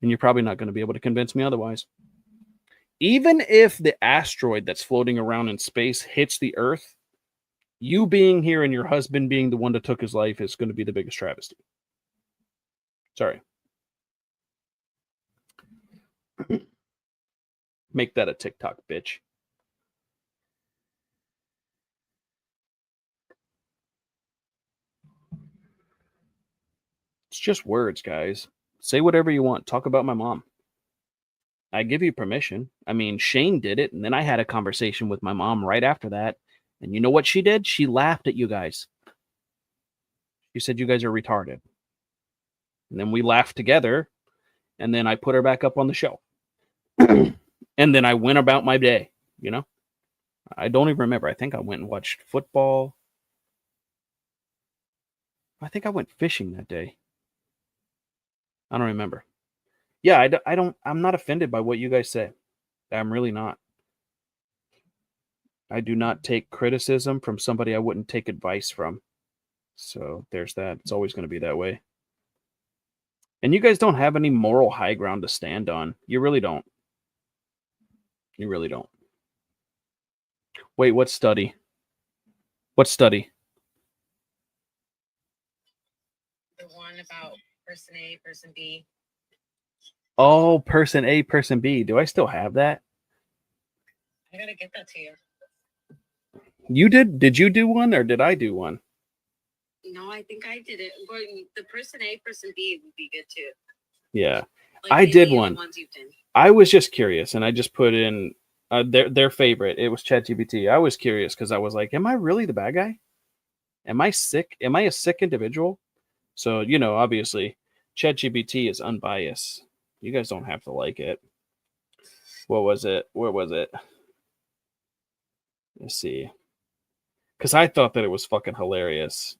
Speaker 2: And you're probably not going to be able to convince me otherwise. Even if the asteroid that's floating around in space hits the Earth, you being here and your husband being the one that took his life is going to be the biggest travesty. Sorry. Make that a TikTok, bitch. It's just words, guys. Say whatever you want. Talk about my mom. I give you permission. I mean, Shane did it, and then I had a conversation with my mom right after that. And you know what she did? She laughed at you guys. She said you guys are retarded. And then we laughed together, and then I put her back up on the show. And then I went about my day, you know? I don't even remember. I think I went and watched football. I think I went fishing that day. I don't remember. Yeah, I'm not offended by what you guys say. I'm really not. I do not take criticism from somebody I wouldn't take advice from. So there's that. It's always going to be that way. And you guys don't have any moral high ground to stand on. You really don't. You really don't. Wait, what study? What study?
Speaker 3: The one about person A, person B.
Speaker 2: Oh, person A, person B. Do I still have that?
Speaker 3: I gotta get that to you.
Speaker 2: You did? Did you do one or did I do one?
Speaker 3: No, I think I did it. But the person A, person B would be good too.
Speaker 2: Yeah,
Speaker 3: Like
Speaker 2: I did one.
Speaker 3: Ones you've done.
Speaker 2: I was just curious, and I just put in their favorite. It was ChatGPT. I was curious because I was like, "Am I really the bad guy? Am I sick? Am I a sick individual?" So obviously, ChatGPT is unbiased. You guys don't have to like it. What was it? Where was it? Let's see. Because I thought that it was fucking hilarious.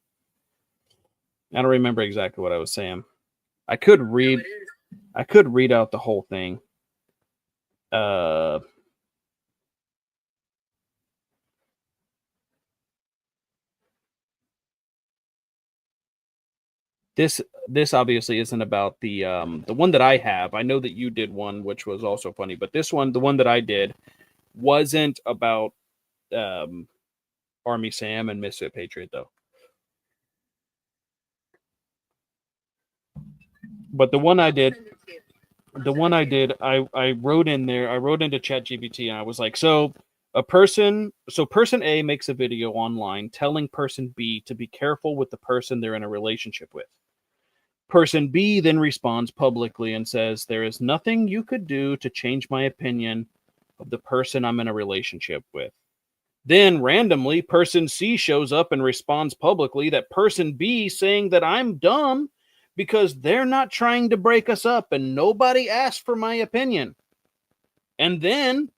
Speaker 2: I don't remember exactly what I was saying. I could read out the whole thing. This obviously isn't about the one that I have. I know that you did one, which was also funny, but this one, the one that I did, wasn't about Army Sam and Misfit Patriot though. But the one I did, I wrote in there. I wrote into ChatGPT and I was like, so person A makes a video online telling person B to be careful with the person they're in a relationship with. Person B then responds publicly and says, there is nothing you could do to change my opinion of the person I'm in a relationship with. Then randomly, person C shows up and responds publicly that person B saying that I'm dumb because they're not trying to break us up and nobody asked for my opinion. And then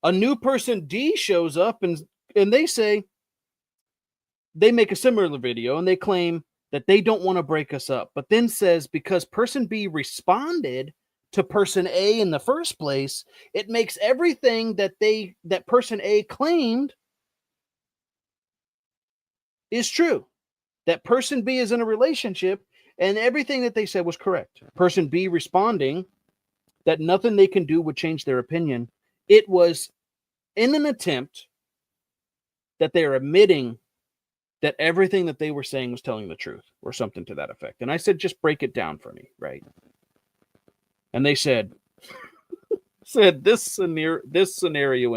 Speaker 2: a new person D shows up and they say, they make a similar video and they claim that they don't want to break us up, but then says because person B responded to person A in the first place, it makes everything that person A claimed is true. That person B is in a relationship and everything that they said was correct. Person B responding that nothing they can do would change their opinion. It was in an attempt that they're admitting that everything that they were saying was telling the truth or something to that effect. And I said, just break it down for me, right? And they said this scenario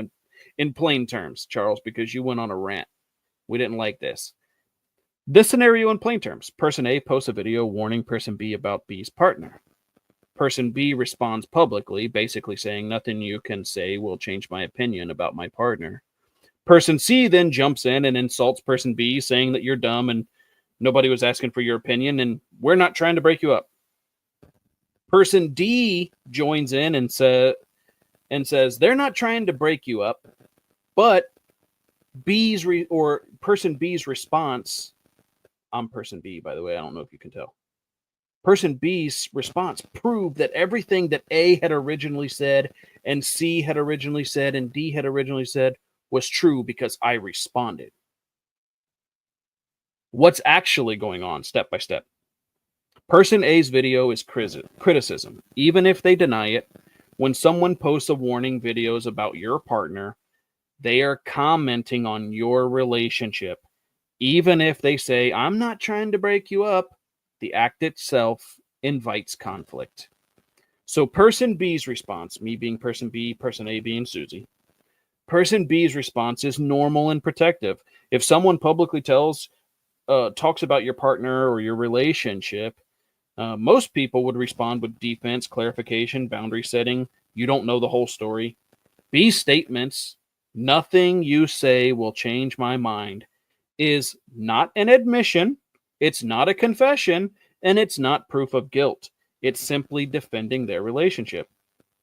Speaker 2: in plain terms, Charles, because you went on a rant. We didn't like this. This scenario in plain terms. Person A posts a video warning person B about B's partner. Person B responds publicly, basically saying nothing you can say will change my opinion about my partner. Person C then jumps in and insults person B, saying that you're dumb and nobody was asking for your opinion and we're not trying to break you up. Person D joins in and says they're not trying to break you up, but person B's response, I'm person B, by the way, I don't know if you can tell. Person B's response proved that everything that A had originally said and C had originally said and D had originally said was true because I responded. What's actually going on step by step? Person A's video is criticism. Even if they deny it, when someone posts a warning videos about your partner, they are commenting on your relationship. Even if they say, I'm not trying to break you up, the act itself invites conflict. So person B's response, me being person B, person A being Susie, person B's response is normal and protective. If someone publicly talks about your partner or your relationship, most people would respond with defense, clarification, boundary setting. You don't know the whole story. B's statements, nothing you say will change my mind, is not an admission, it's not a confession, and it's not proof of guilt. It's simply defending their relationship.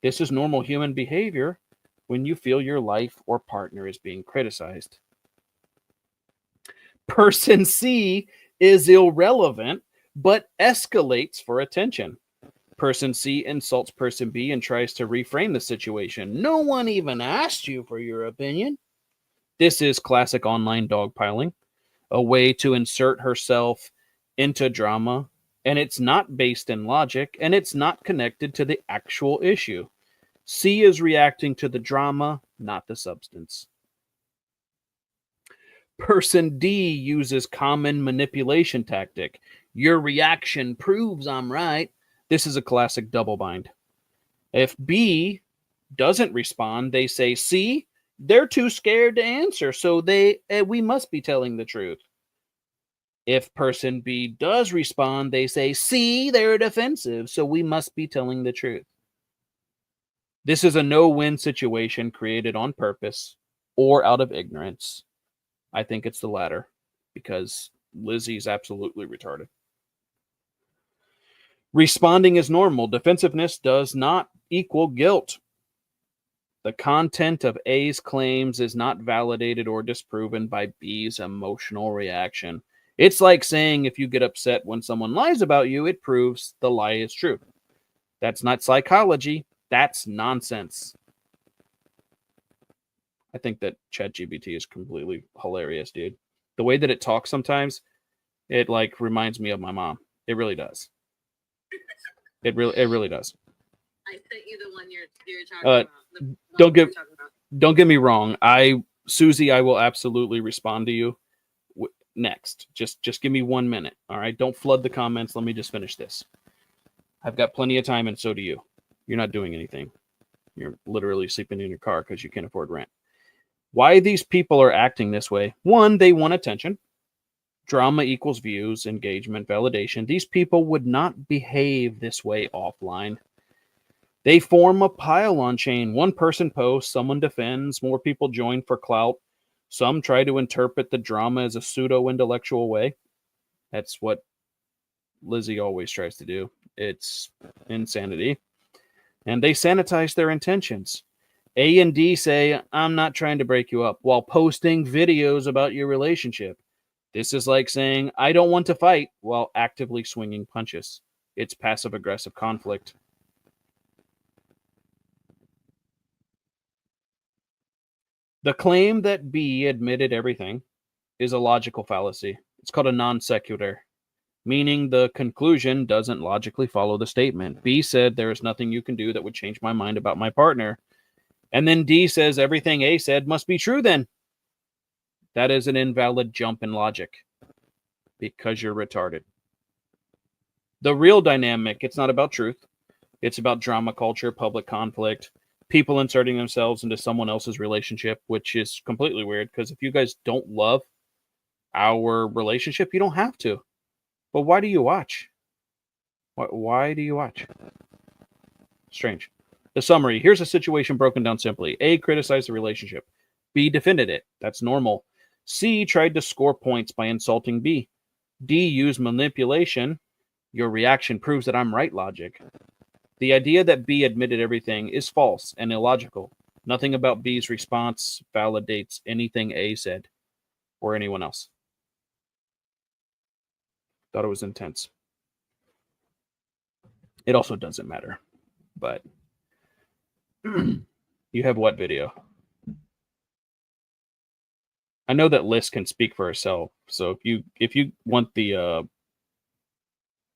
Speaker 2: This is normal human behavior when you feel your life or partner is being criticized. Person C is irrelevant, but escalates for attention. Person C insults person B and tries to reframe the situation. No one even asked you for your opinion. This is classic online dogpiling, a way to insert herself into drama, and it's not based in logic, and it's not connected to the actual issue. C is reacting to the drama, not the substance. Person D uses common manipulation tactic. Your reaction proves I'm right. This is a classic double bind. If B doesn't respond, they say, see, they're too scared to answer, so we must be telling the truth. If person B does respond, they say, see, they're defensive, so we must be telling the truth. This is a no-win situation created on purpose or out of ignorance. I think it's the latter, because Lizzie's absolutely retarded. Responding is normal. Defensiveness does not equal guilt. The content of A's claims is not validated or disproven by B's emotional reaction. It's like saying if you get upset when someone lies about you, it proves the lie is true. That's not psychology. That's nonsense. I think that ChatGPT is completely hilarious, dude. The way that it talks sometimes, it like reminds me of my mom. It really does. It really does.
Speaker 3: I sent you the one you're talking about.
Speaker 2: Don't get me wrong. Susie, I will absolutely respond to you next. Just give me 1 minute. All right. Don't flood the comments. Let me just finish this. I've got plenty of time, and so do you. You're not doing anything. You're literally sleeping in your car because you can't afford rent. Why these people are acting this way? One, they want attention. Drama equals views, engagement, validation. These people would not behave this way offline. They form a pile-on chain. One person posts, someone defends, more people join for clout. Some try to interpret the drama as a pseudo-intellectual way. That's what Lizzie always tries to do. It's insanity. And they sanitize their intentions. A and D say, I'm not trying to break you up, while posting videos about your relationship. This is like saying, I don't want to fight, while actively swinging punches. It's passive-aggressive conflict. The claim that B admitted everything is a logical fallacy. It's called a non sequitur, meaning the conclusion doesn't logically follow the statement. B said, there is nothing you can do that would change my mind about my partner. And then D says, everything A said must be true then. That is an invalid jump in logic because you're retarded. The real dynamic, it's not about truth. It's about drama culture, public conflict, people inserting themselves into someone else's relationship, which is completely weird because if you guys don't love our relationship, you don't have to. But why do you watch? Why do you watch? Strange. The summary. Here's a situation broken down simply. A criticized the relationship. B defended it. That's normal. C tried to score points by insulting B. D used manipulation. Your reaction proves that I'm right logic. The idea that B admitted everything is false and illogical. Nothing about B's response validates anything A said or anyone else. Thought it was intense. It also doesn't matter. But you have what video? I know that Liz can speak for herself. So if you want the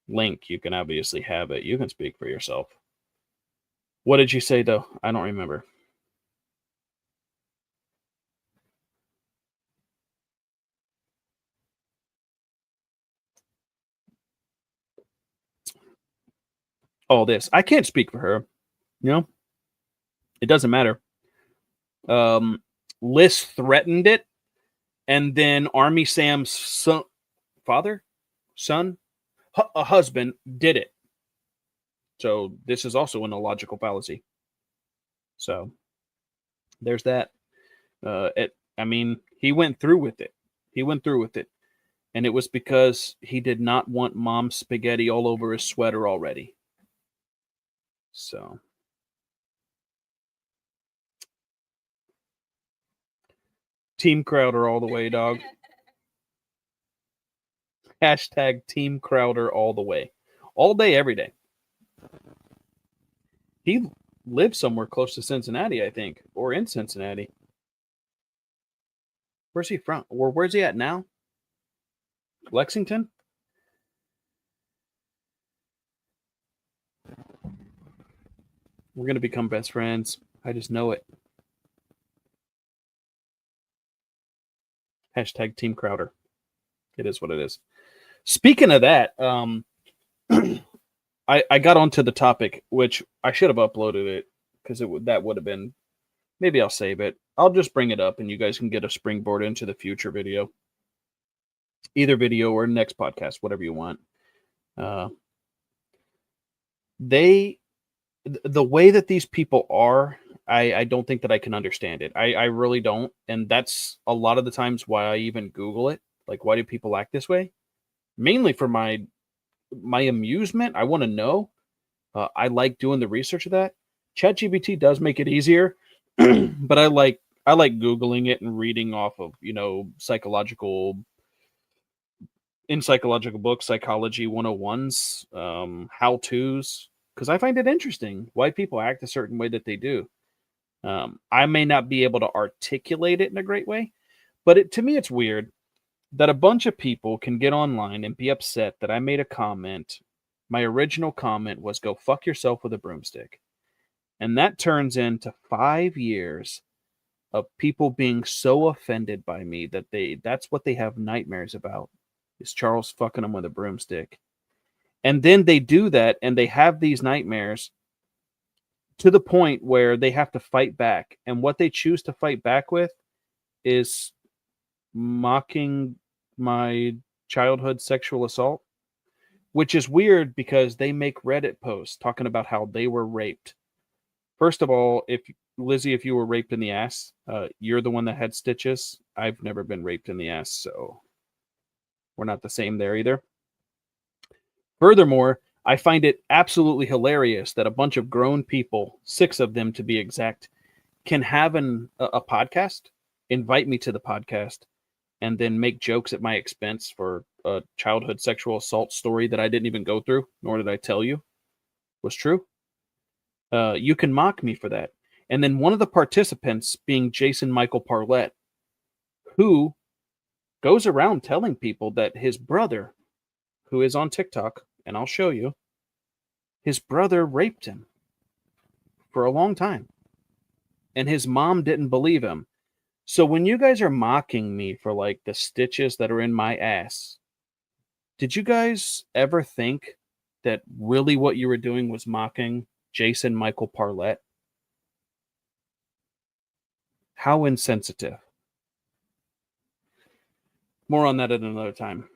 Speaker 2: link, you can obviously have it. You can speak for yourself. What did you say though? I don't remember. All this. I can't speak for her. You know? It doesn't matter. Liz threatened it, and then Army Sam's son, a husband did it. So this is also an illogical fallacy. So there's that. He went through with it. And it was because he did not want mom's spaghetti all over his sweater already. So. Team Crowder all the way, dog. Hashtag Team Crowder all the way. All day, every day. He lives somewhere close to Cincinnati, I think. Or in Cincinnati. Where's he from? Or where's he at now? Lexington? We're going to become best friends. I just know it. Hashtag Team Crowder. It is what it is. Speaking of that, I got onto the topic, which I should have uploaded it because that would have been. Maybe I'll save it. I'll just bring it up, and you guys can get a springboard into the future video, either video or next podcast, whatever you want. The way that these people are, I don't think that I can understand it. I really don't. And that's a lot of the times why I even Google it. Like, why do people act this way? Mainly for my amusement. I want to know. I like doing the research of that. ChatGPT does make it easier, but I like Googling it and reading off of, psychological books, Psychology 101s, how-tos, because I find it interesting why people act a certain way that they do. I may not be able to articulate it in a great way, but to me, it's weird that a bunch of people can get online and be upset that I made a comment. My original comment was, go fuck yourself with a broomstick. And that turns into 5 years of people being so offended by me that that's what they have nightmares about, is Charles fucking them with a broomstick. And then they do that and they have these nightmares to the point where they have to fight back. And what they choose to fight back with is mocking my childhood sexual assault, which is weird because they make Reddit posts talking about how they were raped First of all, if Lizzie, if you were raped in the ass, you're the one that had stitches. I've never been raped in the ass, so we're not the same there either. Furthermore, I find it absolutely hilarious that a bunch of grown people, 6 of them to be exact, can have a podcast, invite me to the podcast, and then make jokes at my expense for a childhood sexual assault story that I didn't even go through, nor did I tell you was true. You can mock me for that. And then one of the participants being Jason Michael Parlett, who goes around telling people that his brother, who is on TikTok, and I'll show you, his brother raped him for a long time. And his mom didn't believe him. So when you guys are mocking me for like the stitches that are in my ass, did you guys ever think that really what you were doing was mocking Jason Michael Parlett? How insensitive. More on that at another time.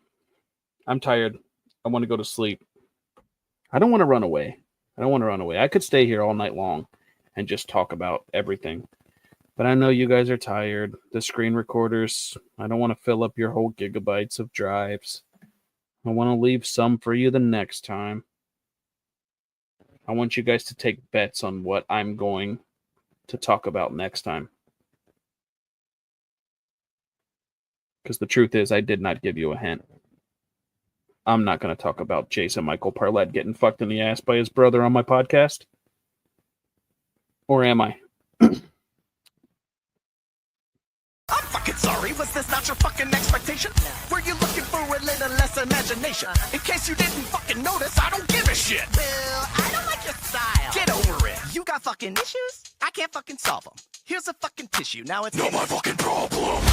Speaker 2: I'm tired. I want to go to sleep. I don't want to run away. I could stay here all night long and just talk about everything. But I know you guys are tired. The screen recorders, I don't want to fill up your whole gigabytes of drives. I want to leave some for you the next time. I want you guys to take bets on what I'm going to talk about next time. Because the truth is, I did not give you a hint. I'm not going to talk about Jason Michael Parlett getting fucked in the ass by his brother on my podcast. Or am I?
Speaker 4: I'm fucking sorry. Was this not your fucking expectation? Were you looking for a little less imagination? In case you didn't fucking notice, I don't give a shit. Well, I don't like your style. Get over it. You got fucking issues? I can't fucking solve them. Here's a fucking tissue. Now it's not my fucking problem.